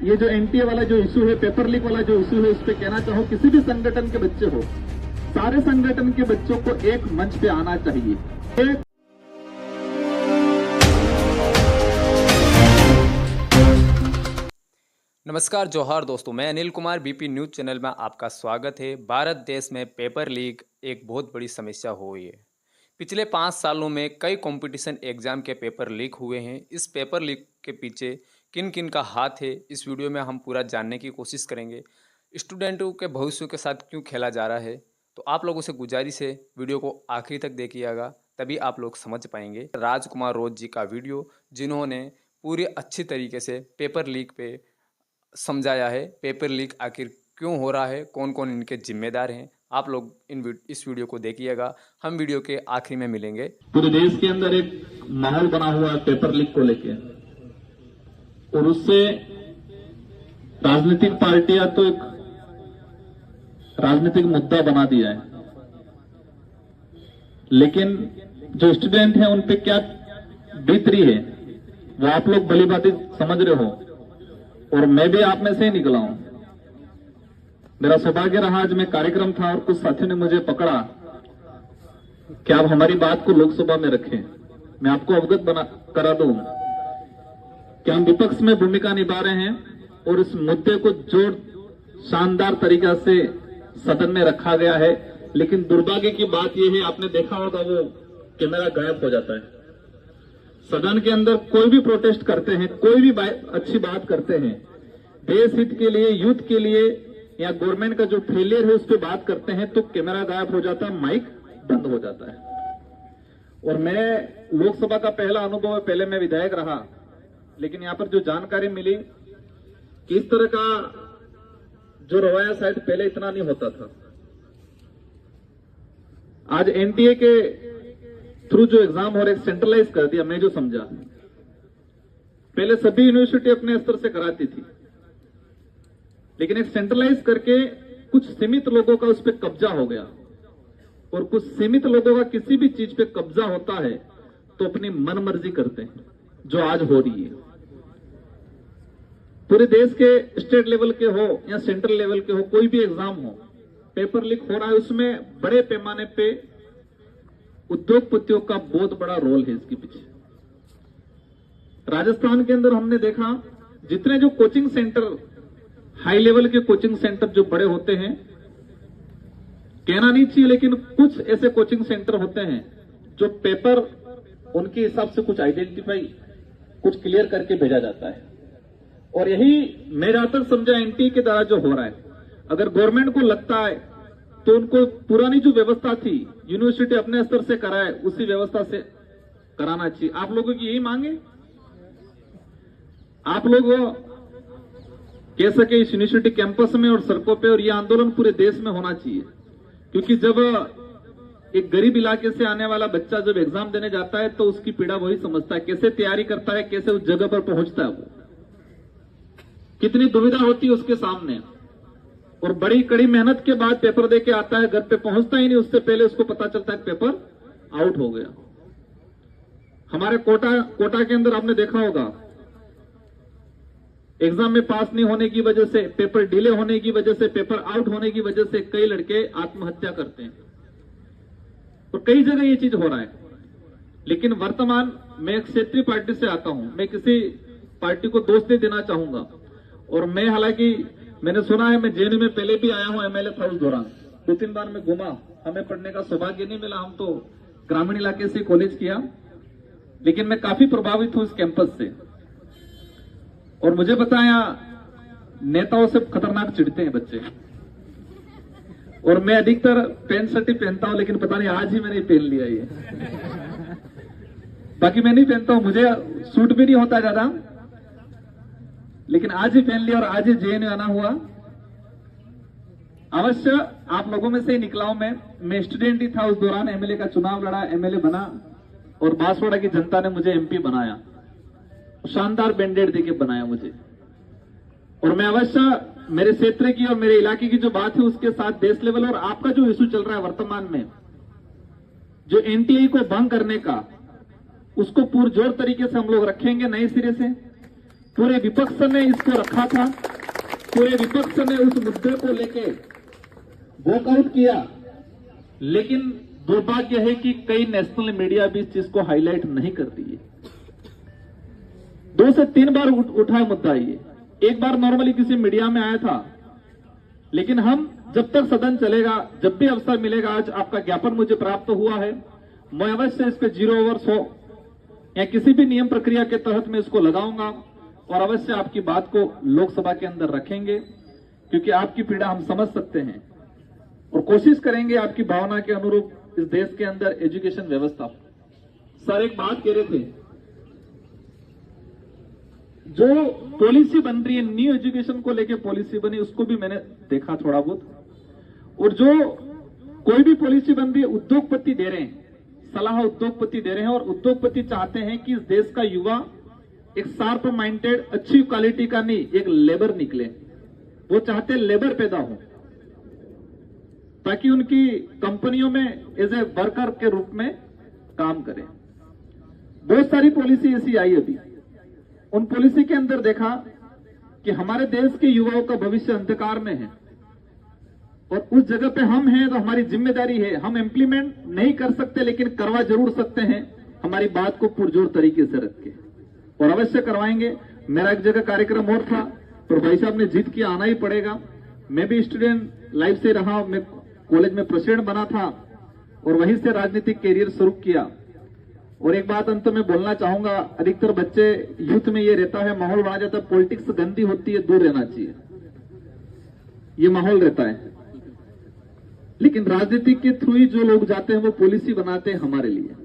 ये जो एनटीए वाला जो इशू है, पेपर लीक वाला जो इशू है, उस पर कहना चाहूँ किसी भी संगठन के बच्चे हो, सारे संगठन के बच्चों को एक मंच पे आना चाहिए। नमस्कार, जोहार दोस्तों, मैं Anil Kumar BP news channel में आपका स्वागत है। भारत देश में पेपर लीक एक बहुत बड़ी समस्या हो गई है। पिछले 5 सालों में कई कंपटीशन एग्जाम के पेपर लीक हुए हैं। इस पेपर लीक के पीछे किन किन का हाथ है, इस वीडियो में हम पूरा जानने की कोशिश करेंगे। स्टूडेंटों के भविष्य के साथ क्यों खेला जा रहा है, तो आप लोगों से गुजारिश है वीडियो को आखिरी तक देखिएगा, तभी आप लोग समझ पाएंगे। राजकुमार रोज जी का वीडियो, जिन्होंने पूरी अच्छी तरीके से पेपर लीक पे समझाया है, पेपर लीक आखिर क्यों हो रहा है, कौन कौन इनके जिम्मेदार हैं। आप लोग इस वीडियो को देखिएगा, हम वीडियो के आखिरी में मिलेंगे। पूरे देश के अंदर एक माहौल बना हुआ है पेपर लीक को लेके, और उससे राजनीतिक पार्टियां तो एक राजनीतिक मुद्दा बना दिया है, लेकिन जो स्टूडेंट हैं उन पे क्या बीत रही है वो आप लोग भली भांति समझ रहे हो, और मैं भी आप में से ही निकला हूं। मेरा सौभाग्य रहा, आज में कार्यक्रम था और कुछ साथियों ने मुझे पकड़ा कि आप हमारी बात को लोकसभा में रखें। मैं आपको अवगत करा दूं कि हम विपक्ष में भूमिका निभा रहे हैं और इस मुद्दे को जो शानदार तरीका से सदन में रखा गया है, लेकिन दुर्भाग्य की बात यह है, आपने देखा होगा वो कैमरा गायब हो जाता है। सदन के अंदर कोई भी प्रोटेस्ट करते हैं, कोई भी अच्छी बात करते हैं, देश हित के लिए, यूथ के लिए या गवर्नमेंट का जो फेलियर है उस पर बात करते हैं, तो कैमरा गायब हो जाता है, माइक बंद हो जाता है। और मैं लोकसभा का पहला अनुभव है, पहले मैं विधायक रहा, लेकिन यहां पर जो जानकारी मिली कि इस तरह का जो रवैया शायद पहले इतना नहीं होता था। आज एनटीए के थ्रू जो एग्जाम हो रहे सेंट्रलाइज कर दिया, मैं जो समझा, पहले सभी यूनिवर्सिटी अपने स्तर से कराती थी, लेकिन एक सेंट्रलाइज करके कुछ सीमित लोगों का उस पर कब्जा हो गया, और कुछ सीमित लोगों का किसी भी चीज पे कब्जा होता है तो अपनी मनमर्जी करते हैं, जो आज हो रही है। पूरे देश के स्टेट लेवल के हो या सेंट्रल लेवल के हो, कोई भी एग्जाम हो, पेपर लीक हो रहा है, उसमें बड़े पैमाने पे उद्योगपतियों का बहुत बड़ा रोल है इसके पीछे। राजस्थान के अंदर हमने देखा, जितने जो कोचिंग सेंटर, हाई लेवल के कोचिंग सेंटर जो बड़े होते हैं, कहना नहीं चाहिए, लेकिन कुछ ऐसे कोचिंग सेंटर होते हैं जो पेपर उनके हिसाब से कुछ आइडेंटिफाई, कुछ क्लियर करके भेजा जाता है। और यही मैं जहां तक समझा एनटीए के द्वारा जो हो रहा है, अगर गवर्नमेंट को लगता है तो उनको पुरानी जो व्यवस्था थी, यूनिवर्सिटी अपने स्तर से कराए, उसी व्यवस्था से कराना चाहिए। आप लोगों की यही मांगे, आप लोग कह सके इस यूनिवर्सिटी कैंपस में और सड़कों पे, और यह आंदोलन पूरे देश में होना चाहिए। क्योंकि जब एक गरीब इलाके से आने वाला बच्चा जब एग्जाम देने जाता है तो उसकी पीड़ा वही समझता है, कैसे तैयारी करता है, कैसे उस जगह पर पहुंचता है, वो कितनी दुविधा होती है उसके सामने, और बड़ी कड़ी मेहनत के बाद पेपर दे के आता है, घर पे पहुंचता ही नहीं, उससे पहले उसको पता चलता है पेपर आउट हो गया। हमारे कोटा के अंदर आपने देखा होगा, एग्जाम में पास नहीं होने की वजह से, पेपर डिले होने की वजह से, पेपर आउट होने की वजह से कई लड़के आत्महत्या करते हैं, और कई जगह ये चीज हो रहा है। लेकिन वर्तमान मैं एक क्षेत्रीय पार्टी से आता हूं, मैं किसी पार्टी को दोष नहीं देना चाहूंगा, और मैं हालांकि मैंने सुना है, मैं जेएनयू में पहले भी आया हूं, एमएलए था उस दौरान, 2-3 बार मैं घूमा, हमें पढ़ने का सौभाग्य नहीं मिला, हम तो ग्रामीण इलाके से कॉलेज किया, लेकिन मैं काफी प्रभावित हूं इस कैंपस से। और मुझे बताया, नेताओं से खतरनाक चिढ़ते हैं बच्चे, और मैं अधिकतर पैंट शर्ट ही पहनता हूं, लेकिन पता नहीं आज ही मैंने पहन लिया ये, बाकी मैं नहीं पहनता हूं, मुझे सूट भी नहीं होता ज्यादा, लेकिन आज ही पहन लिया और आज ही जेएनयू आना हुआ। अवश्य आप लोगों में से ही निकला हूं मैं स्टूडेंट ही था उस दौरान, एमएलए का चुनाव लड़ा, एमएलए बना, और बांसवाड़ा की जनता ने मुझे एमपी बनाया, शानदार बैंडेड देके बनाया मुझे। और मैं अवश्य मेरे क्षेत्र की और मेरे इलाके की जो बात है उसके साथ देश लेवल और आपका जो इशू चल रहा है वर्तमान में, जो एनटीए को भंग करने का, उसको पुरजोर तरीके से हम लोग रखेंगे नए सिरे से। पूरे विपक्ष ने इसको रखा था, पूरे विपक्ष ने उस मुद्दे को लेके वॉकआउट किया, लेकिन दुर्भाग्य है कि कई नेशनल मीडिया भी इस चीज को हाईलाइट नहीं करती है। 2 से 3 बार उठा मुद्दा ये, एक बार नॉर्मली किसी मीडिया में आया था, लेकिन हम जब तक सदन चलेगा, जब भी अवसर मिलेगा, आज आपका ज्ञापन मुझे प्राप्त हुआ है, मैं अवश्य इस पे 0 ओवर 100 या किसी भी नियम प्रक्रिया के तहत मैं इसको लगाऊंगा और अवश्य आपकी बात को लोकसभा के अंदर रखेंगे, क्योंकि आपकी पीड़ा हम समझ सकते हैं और कोशिश करेंगे आपकी भावना के अनुरूप इस देश के अंदर एजुकेशन व्यवस्था। सर एक बात कह रहे थे, जो पॉलिसी बन रही है, न्यू एजुकेशन को लेके पॉलिसी बनी, उसको भी मैंने देखा थोड़ा बहुत, और जो कोई भी पॉलिसी बन रही है उद्योगपति दे रहे हैं, सलाह उद्योगपति दे रहे हैं, और उद्योगपति चाहते हैं कि इस देश का युवा एक शार्प माइंडेड, अच्छी क्वालिटी का नहीं, एक लेबर निकले। वो चाहते लेबर पैदा हो ताकि उनकी कंपनियों में एज ए वर्कर के रूप में काम करें। बहुत सारी पॉलिसी ऐसी आई अभी, उन पॉलिसी के अंदर देखा कि हमारे देश के युवाओं का भविष्य अंधकार में है, और उस जगह पे हम हैं तो हमारी जिम्मेदारी है, हम इम्प्लीमेंट नहीं कर सकते लेकिन करवा जरूर सकते हैं, हमारी बात को पुरजोर तरीके से रख के, और अवश्य करवाएंगे। मेरा एक जगह कार्यक्रम और था, पर भाई साहब ने जिद किया आना ही पड़ेगा। मैं भी स्टूडेंट लाइफ से रहा, मैं कॉलेज में प्रेसिडेंट बना था और वहीं से राजनीतिक कैरियर शुरू किया। और एक बात अंत में बोलना चाहूंगा, अधिकतर बच्चे यूथ में ये रहता है, माहौल बना जाता है, पॉलिटिक्स गंदी होती है, दूर रहना चाहिए, ये माहौल रहता है। लेकिन राजनीति के थ्रू ही जो लोग जाते हैं वो पॉलिसी बनाते हैं हमारे लिए।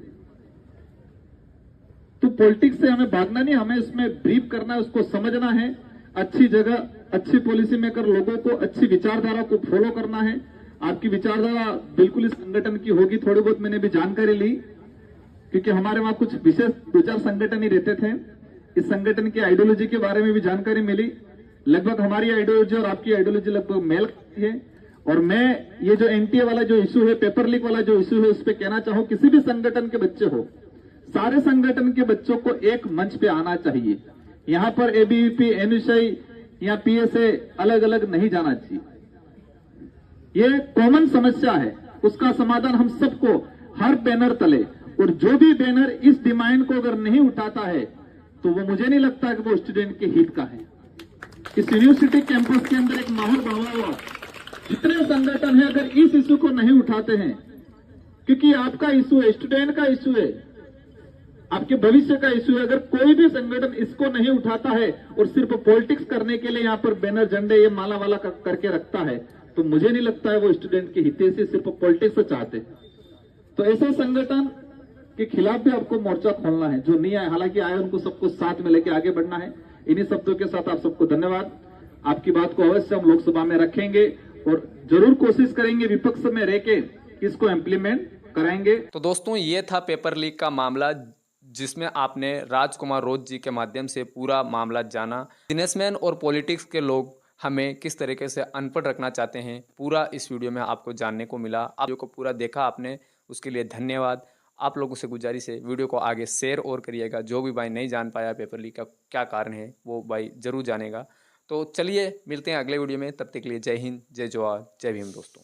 तो पॉलिटिक्स से हमें भागना नहीं, हमें इसमें ब्रीफ करना है, उसको समझना है, अच्छी जगह अच्छी पॉलिसी मेकर लोगों को अच्छी विचारधारा को फॉलो करना है। आपकी विचारधारा बिल्कुल इस संगठन की होगी, थोड़ी बहुत मैंने भी जानकारी ली, क्योंकि हमारे वहां कुछ विशेष 2-4 संगठन ही रहते थे। इस संगठन की आइडियोलॉजी के बारे में भी जानकारी मिली, लगभग हमारी आइडियोलॉजी और आपकी आइडियोलॉजी लगभग मेल है। और मैं ये जो एनटीए वाला जो इश्यू है, पेपर लीक वाला जो इश्यू है, उस पर कहना चाहूं, किसी भी संगठन के बच्चे हो, सारे संगठन के बच्चों को एक मंच पे आना चाहिए। यहां पर एबीवीपी, एनएसआई या पीएसए अलग अलग नहीं जाना चाहिए। ये कॉमन समस्या है, उसका समाधान हम सबको हर बैनर तले, और जो भी बैनर इस डिमांड को अगर नहीं उठाता है तो वो मुझे नहीं लगता कि वो स्टूडेंट के हित का है। इस यूनिवर्सिटी कैंपस के अंदर एक माहौल बना हुआ, जितने संगठन है अगर इस इश्यू को नहीं उठाते हैं, क्योंकि आपका इश्यू है, स्टूडेंट का इश्यू है, आपके भविष्य का इश्यू है, अगर कोई भी संगठन इसको नहीं उठाता है और सिर्फ पॉलिटिक्स करने के लिए यहाँ पर बैनर झंडे ये माला वाला करके रखता है, तो मुझे नहीं लगता है वो स्टूडेंट के हित से सिर्फ पॉलिटिक्स चाहते। तो ऐसे संगठन के खिलाफ भी आपको मोर्चा खोलना है, जो नहीं आए, हालांकि आए उनको सबको साथ में लेके आगे बढ़ना है। इन्हीं शब्दों के साथ आप सबको धन्यवाद। आपकी बात को अवश्य हम लोकसभा में रखेंगे और जरूर कोशिश करेंगे विपक्ष में रह के इसको इम्प्लीमेंट कराएंगे। तो दोस्तों, ये था पेपर लीक का मामला, जिसमें आपने राजकुमार रोज जी के माध्यम से पूरा मामला जाना। बिजनेसमैन और पॉलिटिक्स के लोग हमें किस तरीके से अनपढ़ रखना चाहते हैं, पूरा इस वीडियो में आपको जानने को मिला। आप वीडियो को पूरा देखा आपने, उसके लिए धन्यवाद। आप लोगों से गुजारिश है, वीडियो को आगे शेयर और करिएगा। जो भी भाई नहीं जान पाया पेपर लीक का क्या कारण है, वो भाई जरूर जानेगा। तो चलिए मिलते हैं अगले वीडियो में, तब तक के लिए जय हिंद, जय जवाहर, जय भीम दोस्तों।